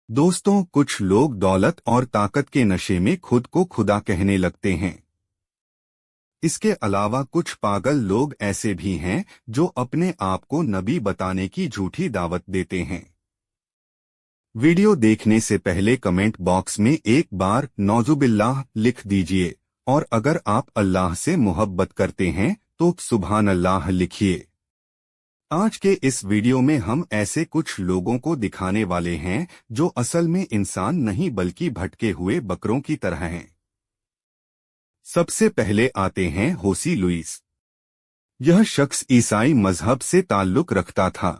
दोस्तों, कुछ लोग दौलत और ताकत के नशे में खुद को खुदा कहने लगते हैं। इसके अलावा कुछ पागल लोग ऐसे भी हैं जो अपने आप को नबी बताने की झूठी दावत देते हैं। वीडियो देखने से पहले कमेंट बॉक्स में एक बार नौजुबिल्लाह लिख दीजिए, और अगर आप अल्लाह से मोहब्बत करते हैं तो सुभान अल्लाह लिखिए। आज के इस वीडियो में हम ऐसे कुछ लोगों को दिखाने वाले हैं जो असल में इंसान नहीं बल्कि भटके हुए बकरों की तरह हैं। सबसे पहले आते हैं होसी लुइस। यह शख्स ईसाई मजहब से ताल्लुक रखता था।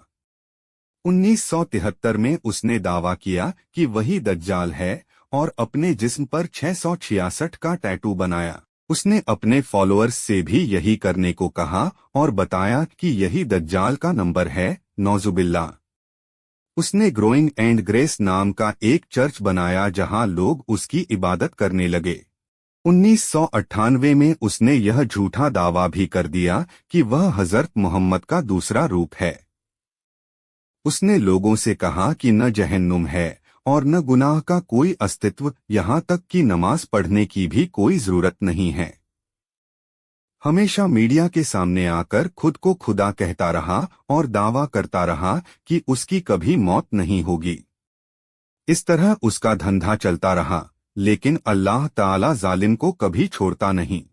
1973 में उसने दावा किया कि वही दज्जाल है और अपने जिस्म पर 666 का टैटू बनाया। उसने अपने फॉलोअर्स से भी यही करने को कहा और बताया कि यही दज्जाल का नंबर है, नौजुबिल्ला। उसने ग्रोइंग एंड ग्रेस नाम का एक चर्च बनाया जहां लोग उसकी इबादत करने लगे। 1998 में उसने यह झूठा दावा भी कर दिया कि वह हजरत मोहम्मद का दूसरा रूप है। उसने लोगों से कहा कि न जहन्नुम है और न गुनाह का कोई अस्तित्व, यहाँ तक कि नमाज पढ़ने की भी कोई जरूरत नहीं है। हमेशा मीडिया के सामने आकर खुद को खुदा कहता रहा और दावा करता रहा कि उसकी कभी मौत नहीं होगी। इस तरह उसका धंधा चलता रहा, लेकिन अल्लाह ताला जालिम को कभी छोड़ता नहीं।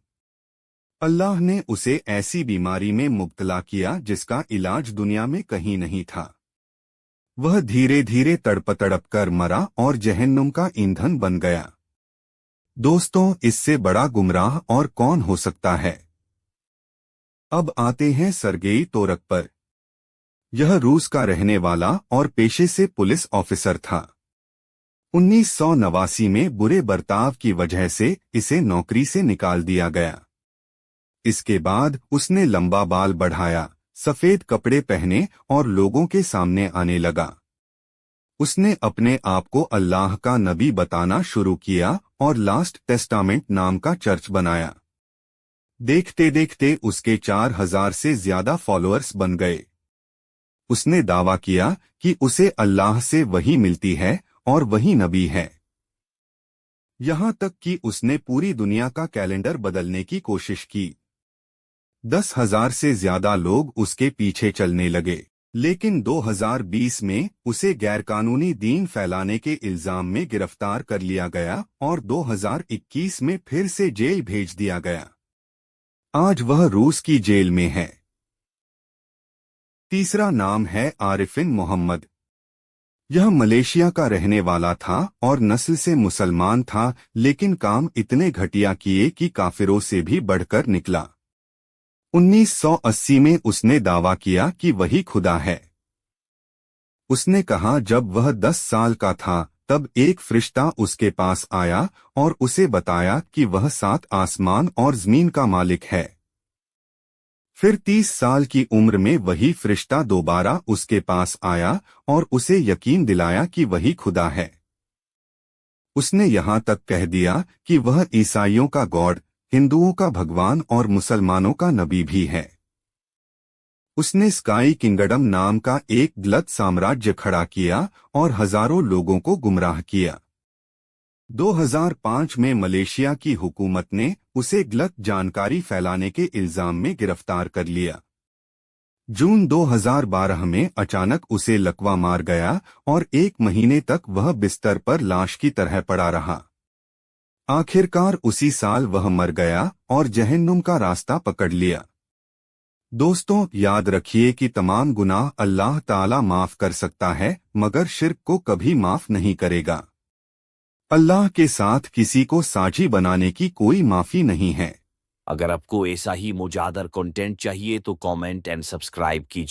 अल्लाह ने उसे ऐसी बीमारी में मुब्तला किया जिसका इलाज दुनिया में कहीं नहीं था। वह धीरे धीरे तड़प कर मरा और जहन्नुम का ईंधन बन गया। दोस्तों, इससे बड़ा गुमराह और कौन हो सकता है। अब आते हैं सरगेई तोरक पर। यह रूस का रहने वाला और पेशे से पुलिस ऑफिसर था। 1989 में बुरे बर्ताव की वजह से इसे नौकरी से निकाल दिया गया। इसके बाद उसने लंबा बाल बढ़ाया, सफेद कपड़े पहने और लोगों के सामने आने लगा। उसने अपने आप को अल्लाह का नबी बताना शुरू किया और लास्ट टेस्टामेंट नाम का चर्च बनाया। देखते देखते उसके 4000 से ज्यादा फॉलोअर्स बन गए। उसने दावा किया कि उसे अल्लाह से वही मिलती है और वही नबी है। यहाँ तक कि उसने पूरी दुनिया का कैलेंडर बदलने की कोशिश की। 10,000 से ज्यादा लोग उसके पीछे चलने लगे, लेकिन 2020 में उसे गैरकानूनी दीन फैलाने के इल्जाम में गिरफ्तार कर लिया गया और 2021 में फिर से जेल भेज दिया गया। आज वह रूस की जेल में है। तीसरा नाम है आरिफिन मोहम्मद। यह मलेशिया का रहने वाला था और नस्ल से मुसलमान था, लेकिन काम इतने घटिया किए कि काफिरों से भी बढ़कर निकला। 1980 में उसने दावा किया कि वही खुदा है। उसने कहा जब वह 10 साल का था तब एक फरिश्ता उसके पास आया और उसे बताया कि वह 7 आसमान और जमीन का मालिक है। फिर 30 साल की उम्र में वही फरिश्ता दोबारा उसके पास आया और उसे यकीन दिलाया कि वही खुदा है। उसने यहाँ तक कह दिया कि वह ईसाइयों का गॉड, हिंदुओं का भगवान और मुसलमानों का नबी भी है। उसने स्काई किंगडम नाम का एक गलत साम्राज्य खड़ा किया और हजारों लोगों को गुमराह किया। 2005 में मलेशिया की हुकूमत ने उसे गलत जानकारी फैलाने के इल्जाम में गिरफ्तार कर लिया। जून 2012 में अचानक उसे लकवा मार गया और 1 महीने तक वह बिस्तर पर लाश की तरह पड़ा रहा। आखिरकार उसी साल वह मर गया और जहन्नुम का रास्ता पकड़ लिया। दोस्तों, याद रखिए कि तमाम गुनाह अल्लाह ताला माफ कर सकता है, मगर शिर्क को कभी माफ नहीं करेगा। अल्लाह के साथ किसी को साझी बनाने की कोई माफी नहीं है। अगर आपको ऐसा ही मुजादर कंटेंट चाहिए तो कमेंट एंड सब्सक्राइब कीजिए।